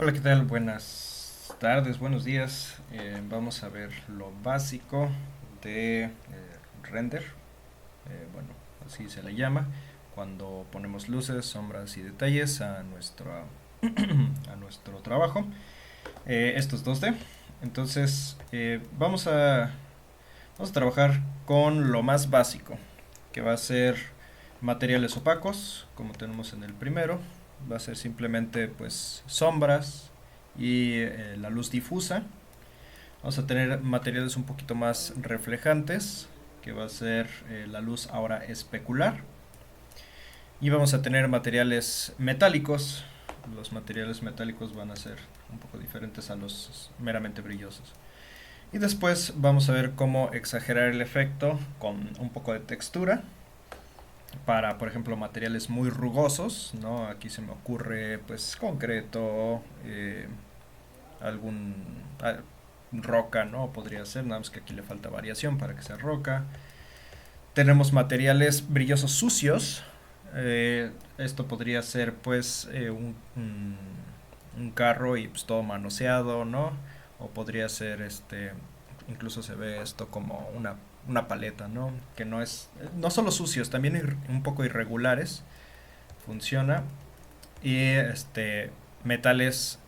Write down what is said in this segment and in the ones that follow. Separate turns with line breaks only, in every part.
Hola, ¿qué tal? Buenas tardes, buenos días. Vamos a ver lo básico de render. Bueno, así se le llama. Cuando ponemos luces, sombras y detalles a a nuestro trabajo. Esto es 2D. Entonces, vamos a trabajar con lo más básico, que va a ser materiales opacos, como tenemos en el primero. Va a ser simplemente pues sombras y la luz difusa. Vamos a tener materiales un poquito más reflejantes, que va a ser la luz ahora especular. Y vamos a tener materiales metálicos. Los materiales metálicos van a ser un poco diferentes a los meramente brillosos. Y después vamos a ver cómo exagerar el efecto con un poco de textura para, por ejemplo, materiales muy rugosos, ¿no? Aquí se me ocurre, pues, concreto, algún roca, ¿no? Podría ser, nada más que aquí le falta variación para que sea roca. Tenemos materiales brillosos sucios. Esto podría ser, pues, un carro y pues todo manoseado, ¿no? O podría ser, incluso se ve esto como una paleta, ¿no? Que no es, no solo sucios, también un poco irregulares. Funciona. Y metales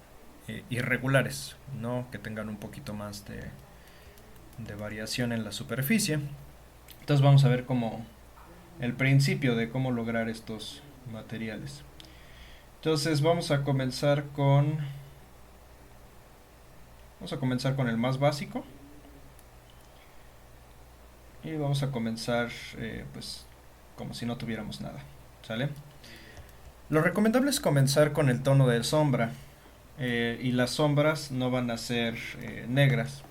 irregulares, ¿no? Que tengan un poquito más de variación en la superficie. Entonces vamos a ver cómo el principio de cómo lograr estos materiales. Entonces vamos a comenzar con el más básico y vamos a comenzar pues como si no tuviéramos nada, ¿sale? Lo recomendable es comenzar con el tono de sombra, y las sombras no van a ser negras,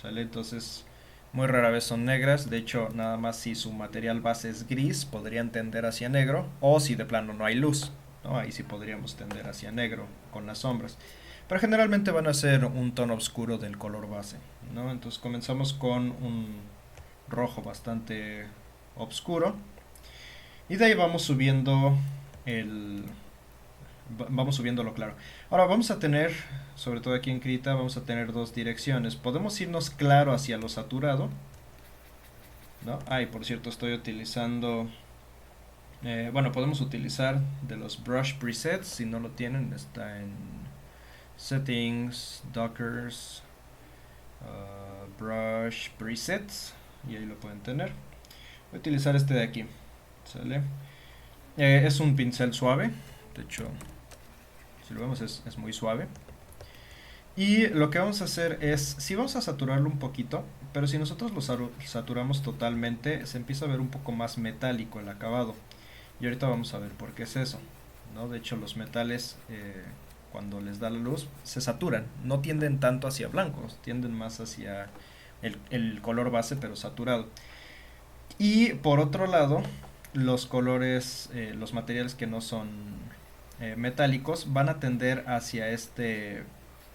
¿sale? Entonces, muy rara vez son negras. De hecho, nada más si su material base es gris, podrían tender hacia negro. O si de plano no hay luz, ¿no? Ahí sí podríamos tender hacia negro con las sombras. Pero generalmente van a ser un tono oscuro del color base, ¿no? Entonces comenzamos con un rojo bastante oscuro. Y de ahí el, vamos subiéndolo, claro. Ahora vamos a tener, sobre todo aquí en Krita, vamos a tener dos direcciones. Podemos irnos claro hacia lo saturado, ¿no? Ah, y por cierto, estoy utilizando, bueno, podemos utilizar de los brush presets. Si no lo tienen, está en settings, dockers, brush presets, y ahí lo pueden tener. Voy a utilizar este de aquí, ¿sale? Es un pincel suave, de hecho, si lo vemos es muy suave. Y lo que vamos a hacer es, sí vamos a saturarlo un poquito, pero si nosotros lo saturamos totalmente, se empieza a ver un poco más metálico el acabado. Y ahorita vamos a ver por qué es eso, ¿no? De hecho, los metales, cuando les da la luz, se saturan. No tienden tanto hacia blancos, tienden más hacia el color base, pero saturado. Y por otro lado, los colores, los materiales que no son metálicos, van a tender hacia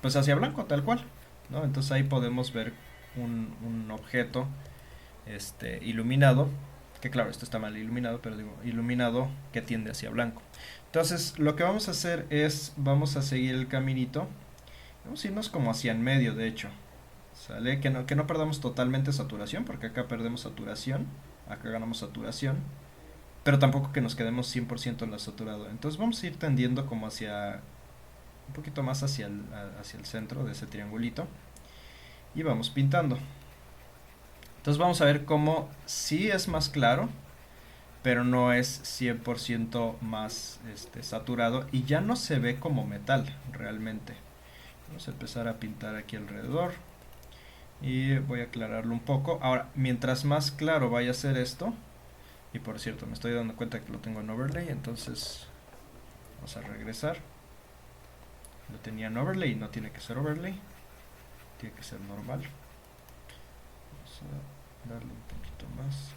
pues hacia blanco, tal cual, ¿no? Entonces ahí podemos ver un objeto iluminado, que claro, esto está mal iluminado, pero digo, iluminado que tiende hacia blanco. Entonces, lo que vamos a hacer es, vamos a seguir el caminito, vamos a irnos como hacia en medio, de hecho, ¿sale? Que no perdamos totalmente saturación, porque acá perdemos saturación, acá ganamos saturación, pero tampoco que nos quedemos 100% en la saturado. Entonces vamos a ir tendiendo como hacia, un poquito más hacia el centro de ese triangulito, y vamos pintando. Entonces vamos a ver cómo sí es más claro, pero no es 100% más saturado y ya no se ve como metal realmente. Vamos a empezar a pintar aquí alrededor y voy a aclararlo un poco. Ahora, mientras más claro vaya a ser esto, y por cierto, me estoy dando cuenta que lo tengo en overlay, entonces vamos a regresar. Lo tenía en overlay y no tiene que ser overlay, tiene que ser normal. Vamos a darle un poquito más.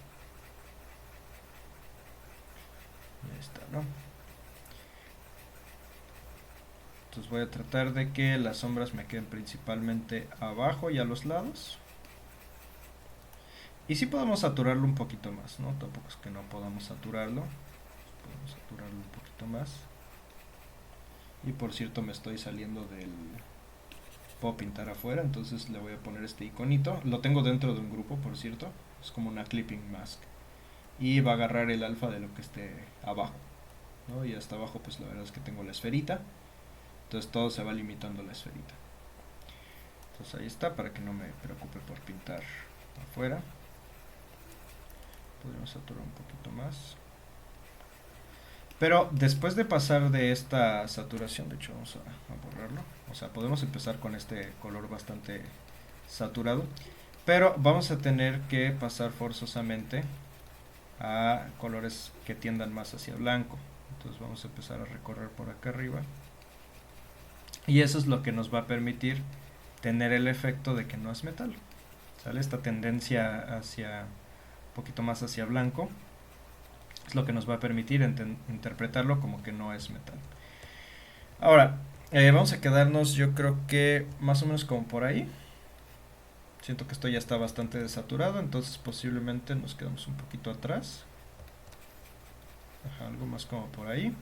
Y ahí está, ¿no? Entonces voy a tratar de que las sombras me queden principalmente abajo y a los lados. Y sí podemos saturarlo un poquito más, ¿no? Tampoco es que no podamos saturarlo. Podemos saturarlo un poquito más. Y por cierto me estoy saliendo del... Puedo pintar afuera, entonces le voy a poner este iconito. Lo tengo dentro de un grupo, por cierto. Es como una clipping mask. Y va a agarrar el alfa de lo que esté abajo, ¿no? Y hasta abajo pues la verdad es que tengo la esferita. Entonces todo se va limitando a la esferita. Entonces ahí está, para que no me preocupe por pintar afuera. Podríamos saturar un poquito más. Pero después de pasar de esta saturación, de hecho vamos a borrarlo. O sea, podemos empezar con este color bastante saturado. Pero vamos a tener que pasar forzosamente a colores que tiendan más hacia blanco. Entonces vamos a empezar a recorrer por acá arriba. Y eso es lo que nos va a permitir tener el efecto de que no es metal. ¿Sale? Esta tendencia hacia un poquito más hacia blanco es lo que nos va a permitir interpretarlo como que no es metal. Ahora, vamos a quedarnos, yo creo que más o menos como por ahí. Siento que esto ya está bastante desaturado, entonces posiblemente nos quedamos un poquito atrás. Ajá, algo más como por ahí.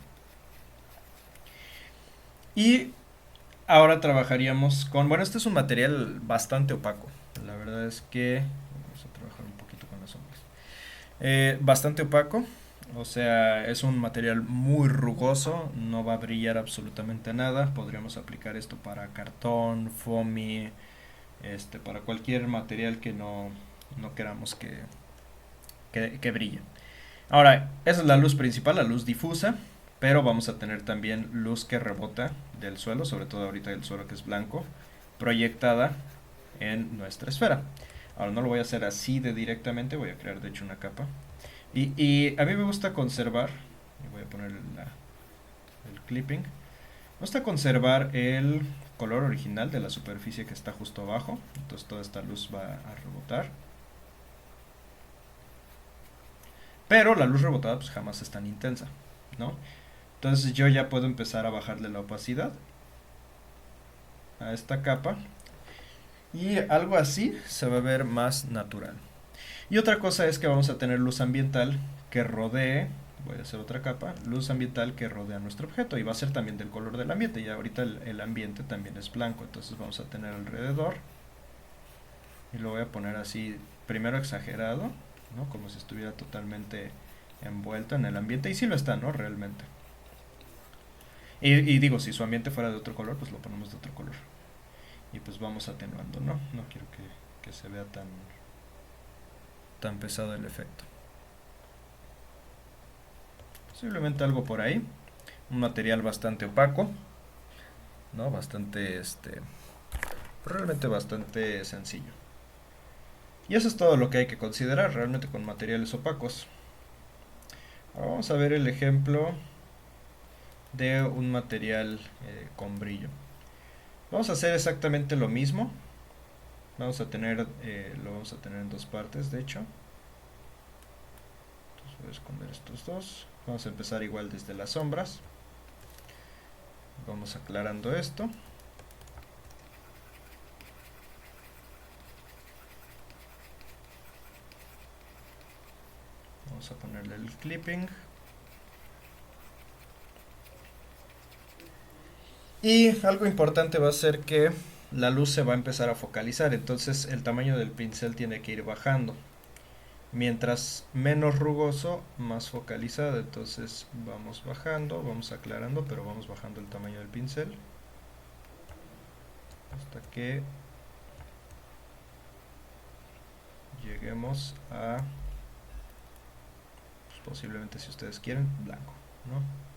Y ahora trabajaríamos con... Bueno, este es un material bastante opaco. La verdad es que... Vamos a trabajar un poquito con las sombras. Bastante opaco. O sea, es un material muy rugoso. No va a brillar absolutamente nada. Podríamos aplicar esto para cartón, foamy, para cualquier material que no queramos que brille. Ahora, esa es la luz principal, la luz difusa, pero vamos a tener también luz que rebota del suelo, sobre todo ahorita el suelo que es blanco, proyectada en nuestra esfera. Ahora no lo voy a hacer así de directamente, voy a crear de hecho una capa. Y a mí me gusta conservar, y voy a poner el clipping, me gusta conservar el color original de la superficie que está justo abajo, entonces toda esta luz va a rebotar. Pero la luz rebotada pues jamás es tan intensa, ¿no? Entonces yo ya puedo empezar a bajarle la opacidad a esta capa y algo así se va a ver más natural. Y otra cosa es que vamos a tener luz ambiental que rodee, voy a hacer otra capa, luz ambiental que rodea nuestro objeto y va a ser también del color del ambiente. Y ahorita el ambiente también es blanco, entonces vamos a tener alrededor y lo voy a poner así, primero exagerado, ¿no? Como si estuviera totalmente envuelto en el ambiente y sí lo está, ¿no? Realmente. Y digo, si su ambiente fuera de otro color, pues lo ponemos de otro color. Y pues vamos atenuando, ¿no? No quiero que se vea tan pesado el efecto. Posiblemente algo por ahí. Un material bastante opaco, ¿no? Bastante, realmente bastante sencillo. Y eso es todo lo que hay que considerar realmente con materiales opacos. Ahora vamos a ver el ejemplo de un material con brillo. Vamos a hacer exactamente lo mismo. Vamos a tener, lo vamos a tener en dos partes, de hecho. Entonces voy a esconder estos dos. Vamos a empezar igual desde las sombras. Vamos aclarando esto. Vamos a ponerle el clipping. Y algo importante va a ser que la luz se va a empezar a focalizar, entonces el tamaño del pincel tiene que ir bajando. Mientras menos rugoso, más focalizado. Entonces vamos bajando, vamos aclarando, pero vamos bajando el tamaño del pincel hasta que lleguemos a, pues posiblemente si ustedes quieren, blanco, ¿no?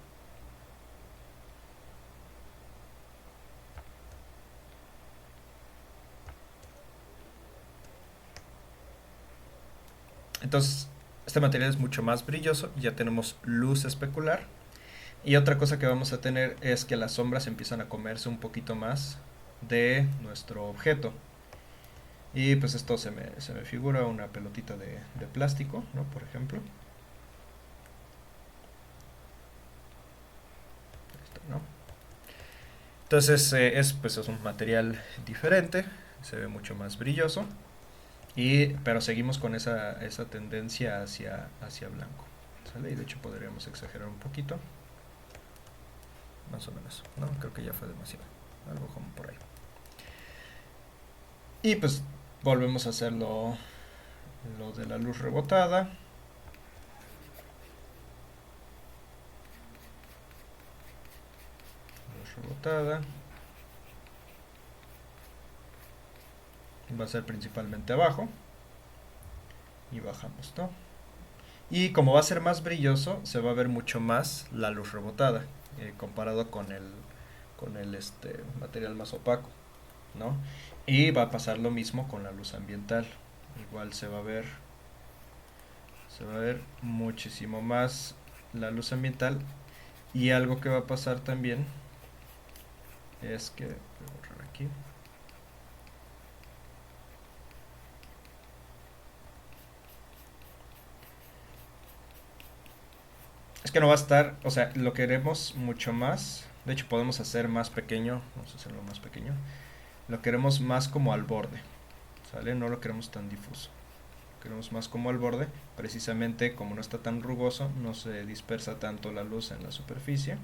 Entonces, este material es mucho más brilloso, ya tenemos luz especular. Y otra cosa que vamos a tener es que las sombras empiezan a comerse un poquito más de nuestro objeto. Y pues esto se me figura una pelotita de plástico, ¿no? Por ejemplo. Esto, ¿no? Entonces pues es un material diferente, se ve mucho más brilloso. Pero seguimos con esa tendencia hacia blanco, ¿sale? Y de hecho podríamos exagerar un poquito. más o menos, ¿no? Creo que ya fue demasiado, algo como por ahí. Y pues volvemos a hacer lo de la luz rebotada. Luz rebotada. Va a ser principalmente abajo. Y bajamos, ¿no? Y como va a ser más brilloso, se va a ver mucho más la luz rebotada, comparado con el material más opaco, ¿no? Y va a pasar lo mismo con la luz ambiental. Igual se va a ver muchísimo más la luz ambiental. Y algo que va a pasar también es que, voy a borrar aquí. Es que no va a estar, o sea, lo queremos mucho más. De hecho, podemos hacer más pequeño, vamos a hacerlo más pequeño. Lo queremos más como al borde, ¿sale? No lo queremos tan difuso. Lo queremos más como al borde, precisamente como no está tan rugoso, no se dispersa tanto la luz en la superficie.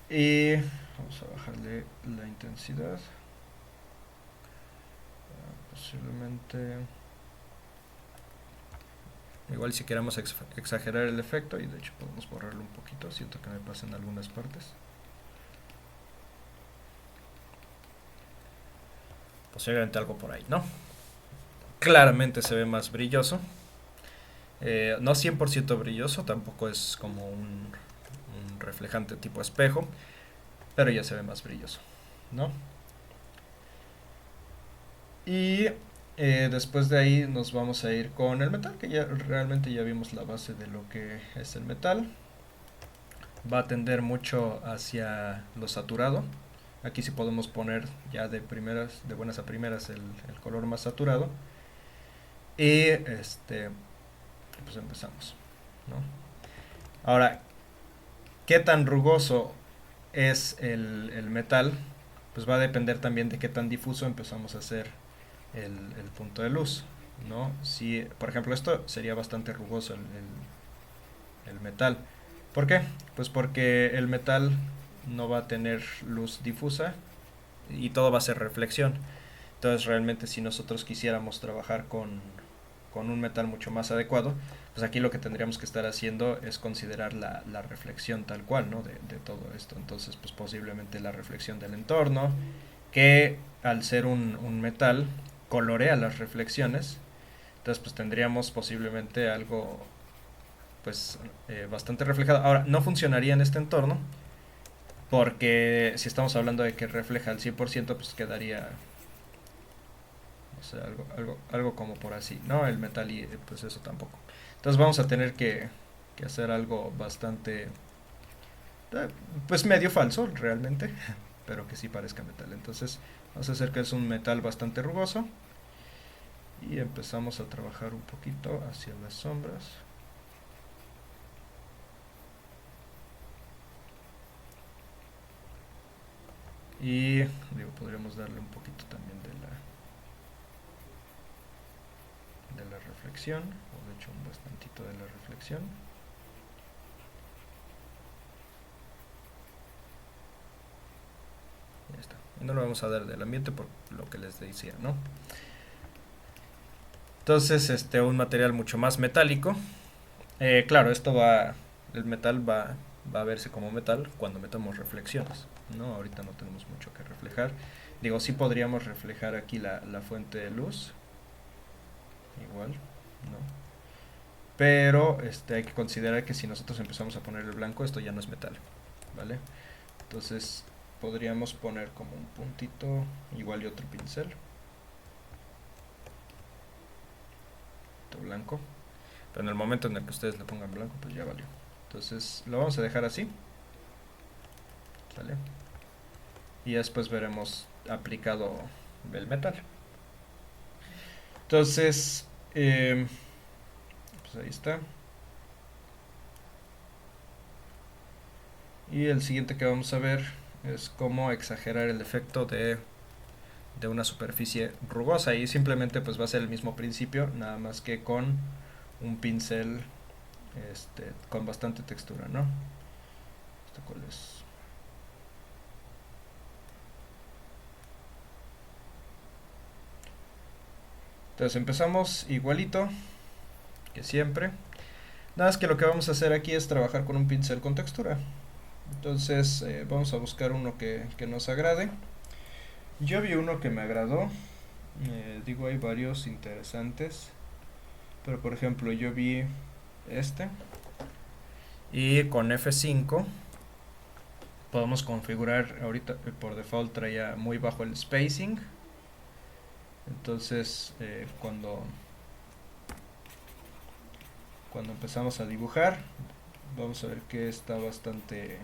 Y vamos a bajarle la intensidad. Posiblemente... Igual si queremos exagerar el efecto, y de hecho podemos borrarlo un poquito, siento que me pasa en algunas partes. Posiblemente algo por ahí, ¿no? Claramente se ve más brilloso. No 100% brilloso, tampoco es como un reflejante tipo espejo, pero ya se ve más brilloso, ¿no? Y después de ahí nos vamos a ir con el metal, que ya realmente ya vimos la base de lo que es el metal. Va a tender mucho hacia lo saturado. Aquí sí podemos poner ya de primeras, de buenas a primeras, el color más saturado. Y pues empezamos, ¿no? Ahora, ¿qué tan rugoso es el metal? Pues va a depender también de qué tan difuso empezamos a hacer el punto de luz, ¿no? Si, por ejemplo, esto sería bastante rugoso el metal. ¿Por qué? Pues porque el metal no va a tener luz difusa y todo va a ser reflexión. Entonces realmente si nosotros quisiéramos trabajar con un metal mucho más adecuado, pues aquí lo que tendríamos que estar haciendo es considerar la reflexión tal cual, ¿no? De todo esto. Entonces pues posiblemente la reflexión del entorno, que al ser un metal colorea las reflexiones. Entonces pues tendríamos posiblemente algo pues bastante reflejado. Ahora, no funcionaría en este entorno porque si estamos hablando de que refleja al 100%, pues quedaría, o sea, algo como por así, ¿no? El metal y pues eso tampoco. Entonces vamos a tener que hacer algo bastante, eh, pues medio falso realmente, pero que sí parezca metal. Entonces vamos a hacer que es un metal bastante rugoso y empezamos a trabajar un poquito hacia las sombras. Y digo, podríamos darle un poquito también de la reflexión, o de hecho un bastantito de la reflexión. Y ya está. Y no lo vamos a dar del ambiente por lo que les decía, ¿no? Entonces, un material mucho más metálico. Claro, el metal va a verse como metal cuando metamos reflexiones, ¿no? Ahorita no tenemos mucho que reflejar. Digo, sí podríamos reflejar aquí la fuente de luz, igual, ¿no? Pero hay que considerar que si nosotros empezamos a poner el blanco, esto ya no es metal, ¿vale? Entonces podríamos poner como un puntito, igual y otro pincel, blanco. Pero en el momento en el que ustedes le pongan blanco, pues ya valió. Entonces lo vamos a dejar así, ¿sale? Y después veremos aplicado el metal. Entonces, pues ahí está. Y el siguiente que vamos a ver es cómo exagerar el efecto de una superficie rugosa. Y simplemente pues va a ser el mismo principio, nada más que con un pincel con bastante textura, ¿no? ¿Esto cuál es? Entonces empezamos igualito que siempre. Nada más que lo que vamos a hacer aquí es trabajar con un pincel con textura. Entonces vamos a buscar uno que nos agrade. Yo vi uno que me agradó. Digo, hay varios interesantes. Pero por ejemplo, yo vi este. Y con F5 podemos configurar, ahorita por default traía muy bajo el spacing. Entonces cuando empezamos a dibujar, vamos a ver que está bastante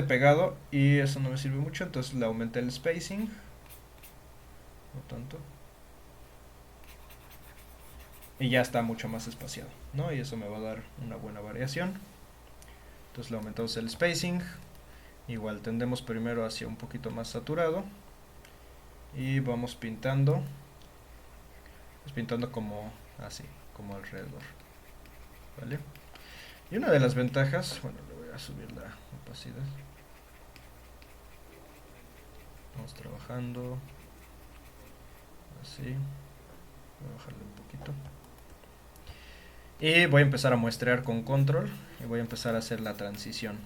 pegado y eso no me sirve mucho, entonces le aumenté el spacing, no tanto, y ya está mucho más espaciado, ¿no? Y eso me va a dar una buena variación. Entonces le aumentamos el spacing, igual tendemos primero hacia un poquito más saturado y vamos pintando como así, como alrededor, ¿vale? Y una de las ventajas, bueno, le voy a subir la opacidad. Vamos trabajando así. Voy a bajarle un poquito. Y voy a empezar a muestrear con control y voy a empezar a hacer la transición.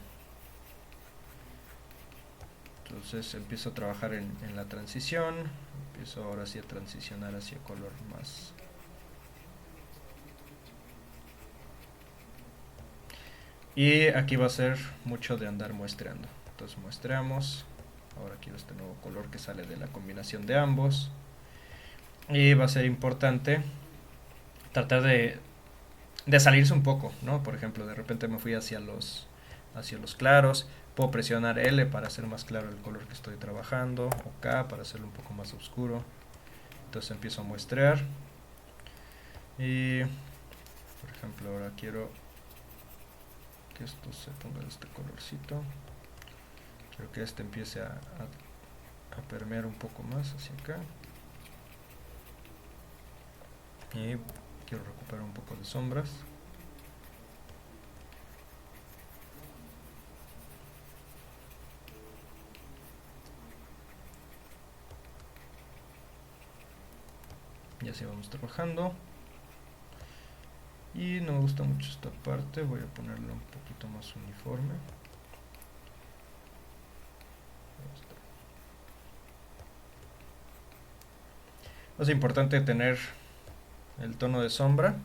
Entonces empiezo a trabajar en la transición. Empiezo ahora sí a transicionar hacia color más. Y aquí va a ser mucho de andar muestreando. Entonces muestreamos. Ahora quiero este nuevo color que sale de la combinación de ambos. Y va a ser importante tratar de salirse un poco, ¿no? Por ejemplo, de repente me fui hacia los claros. Puedo presionar L para hacer más claro el color que estoy trabajando, o K para hacerlo un poco más oscuro. Entonces empiezo a muestrear. Y, por ejemplo, ahora quiero que esto se ponga de este colorcito. Quiero que este empiece a permear un poco más hacia acá. Y quiero recuperar un poco de sombras. Y así vamos trabajando. Y no me gusta mucho esta parte, voy a ponerla un poquito más uniforme. Es importante tener el tono de sombra.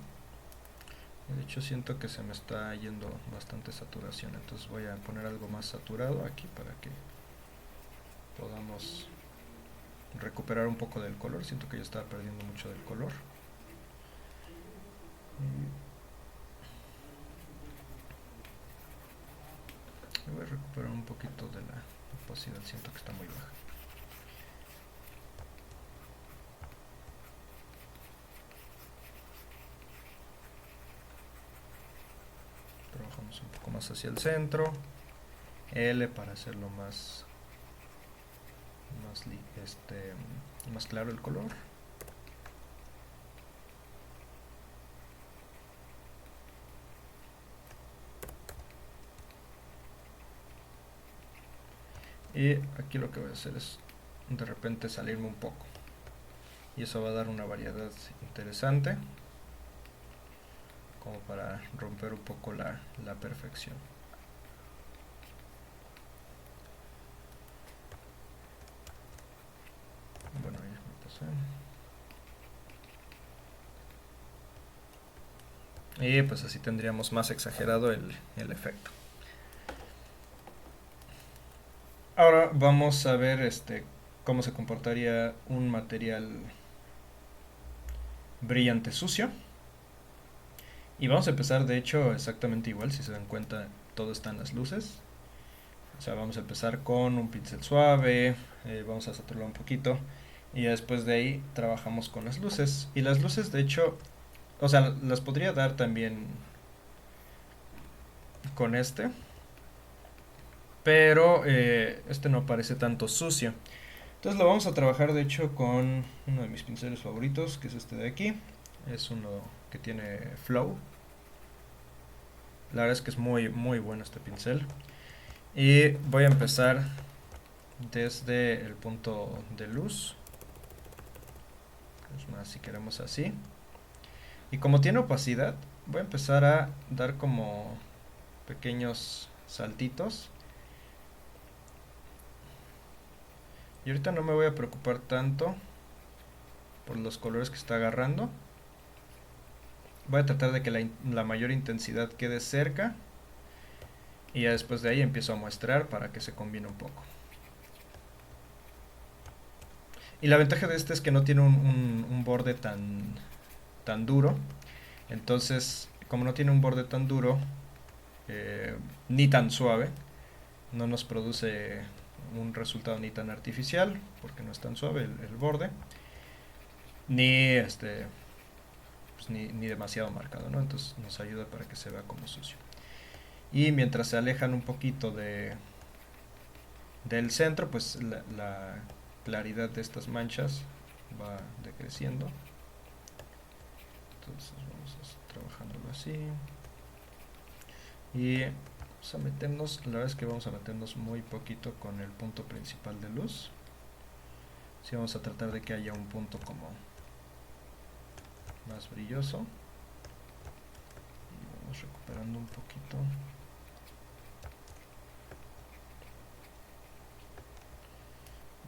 De hecho siento que se me está yendo bastante saturación, entonces voy a poner algo más saturado aquí para que podamos recuperar un poco del color. Siento que ya estaba perdiendo mucho del color. Y voy a recuperar un poquito de la opacidad, siento que está muy baja. Trabajamos un poco más hacia el centro. L para hacerlo más claro el color. Y aquí lo que voy a hacer es de repente salirme un poco. Y eso va a dar una variedad interesante, como para romper un poco la perfección. Bueno, ahí me pasé. Y pues así tendríamos más exagerado el efecto. Ahora vamos a ver cómo se comportaría un material brillante sucio. Y vamos a empezar de hecho exactamente igual, si se dan cuenta todo está en las luces. O sea, vamos a empezar con un pincel suave, vamos a saturarlo un poquito y después de ahí trabajamos con las luces. Y las luces de hecho, o sea, las podría dar también con pero este no parece tanto sucio. Entonces lo vamos a trabajar de hecho con uno de mis pinceles favoritos, que es este de aquí. Es uno que tiene flow. La verdad es que es muy muy bueno este pincel. Y voy a empezar desde el punto de luz. Es más, si queremos así. Y como tiene opacidad, voy a empezar a dar como pequeños saltitos. Y ahorita no me voy a preocupar tanto por los colores que está agarrando. Voy a tratar de que la mayor intensidad quede cerca. Y ya después de ahí empiezo a muestrear para que se combine un poco. Y la ventaja de este es que no tiene un borde tan duro. Entonces, como no tiene un borde tan duro, ni tan suave, no nos produce un resultado ni tan artificial, porque no es tan suave el borde, ni pues, ni demasiado marcado, ¿no? Entonces nos ayuda para que se vea como sucio. Y mientras se alejan un poquito del centro, pues la claridad de estas manchas va decreciendo. Entonces vamos a estar trabajándolo así. Y vamos a meternos, la verdad es que vamos a meternos muy poquito con el punto principal de luz. Sí, vamos a tratar de que haya un punto como más brilloso. Y vamos recuperando un poquito.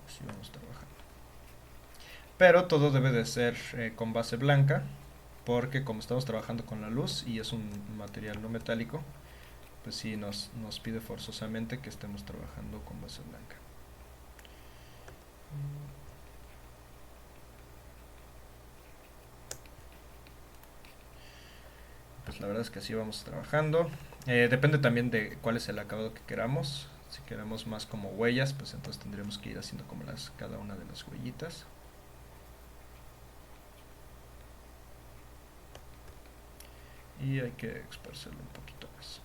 Así vamos trabajando. Pero todo debe de ser con base blanca, porque como estamos trabajando con la luz y es un material no metálico, pues sí nos pide forzosamente que estemos trabajando con base blanca. Pues la verdad es que así vamos trabajando. Depende también de cuál es el acabado que queramos. Si queremos más como huellas, pues entonces tendremos que ir haciendo como cada una de las huellitas. Y hay que esparcerlo un poquito más.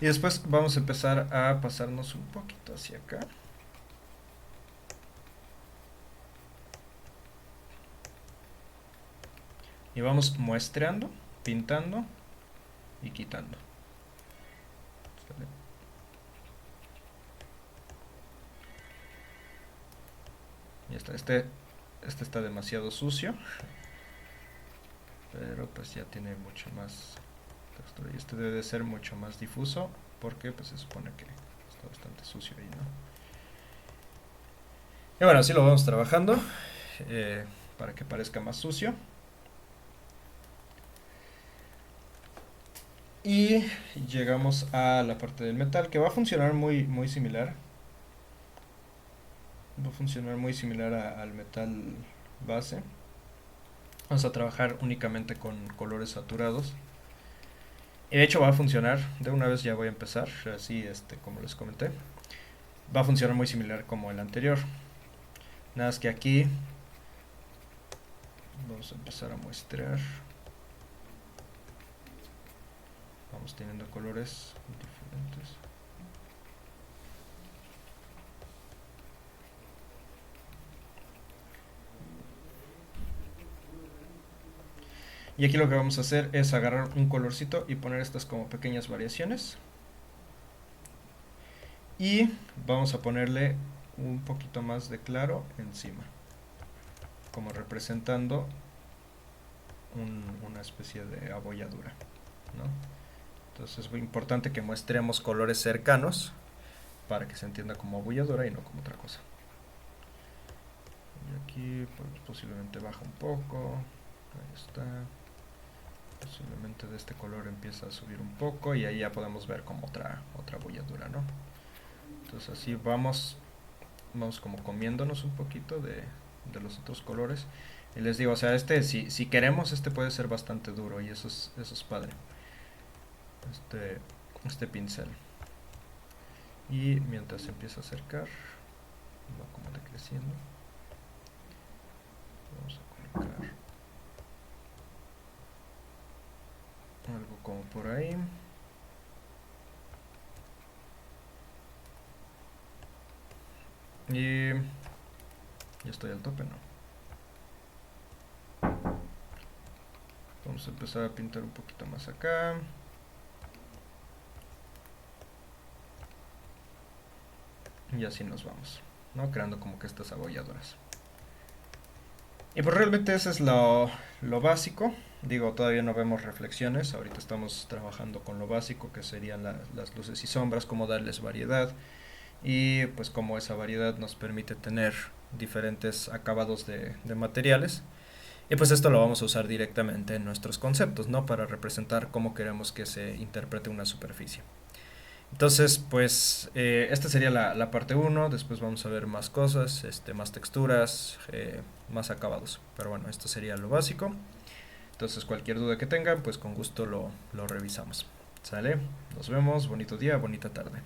Y después vamos a empezar a pasarnos un poquito hacia acá. Y vamos muestreando, pintando y quitando. ¿Sale? Ya está. Este está demasiado sucio, pero pues ya tiene mucho más textura. Y este debe de ser mucho más difuso porque pues se supone que está bastante sucio ahí, ¿no? Y bueno, así lo vamos trabajando para que parezca más sucio. Y llegamos a la parte del metal que va a funcionar muy similar. Va a funcionar muy similar al metal base. Vamos a trabajar únicamente con colores saturados. Y de hecho va a funcionar. De una vez ya voy a empezar. Así como les comenté. Va a funcionar muy similar como el anterior. Nada más que aquí vamos a empezar a muestrear. Vamos teniendo colores diferentes. Y aquí lo que vamos a hacer es agarrar un colorcito y poner estas como pequeñas variaciones. Y vamos a ponerle un poquito más de claro encima, como representando una especie de abolladura, ¿no? Entonces es muy importante que muestremos colores cercanos para que se entienda como abolladura y no como otra cosa. Y aquí pues, posiblemente baja un poco. Ahí está. Posiblemente de este color empieza a subir un poco y ahí ya podemos ver como otra abolladura, ¿no? Entonces así vamos como comiéndonos un poquito de los otros colores. Y les digo, o sea, si queremos, este puede ser bastante duro y eso es padre. Este pincel. Y mientras se empieza a acercar, va como decreciendo. Vamos a colocar algo como por ahí. Y ya estoy al tope, ¿no? Vamos a empezar a pintar un poquito más acá. Y así nos vamos, ¿no? Creando como que estas abolladoras. Y pues realmente eso es lo básico. Digo, todavía no vemos reflexiones. Ahorita estamos trabajando con lo básico, que serían las luces y sombras, cómo darles variedad. Y pues cómo esa variedad nos permite tener diferentes acabados de materiales. Y pues esto lo vamos a usar directamente en nuestros conceptos, ¿no? Para representar cómo queremos que se interprete una superficie. Entonces, pues esta sería la parte uno. Después vamos a ver más cosas, más texturas, más acabados. Pero bueno, esto sería lo básico. Entonces cualquier duda que tengan, pues con gusto lo revisamos. ¿Sale? Nos vemos, bonito día, bonita tarde.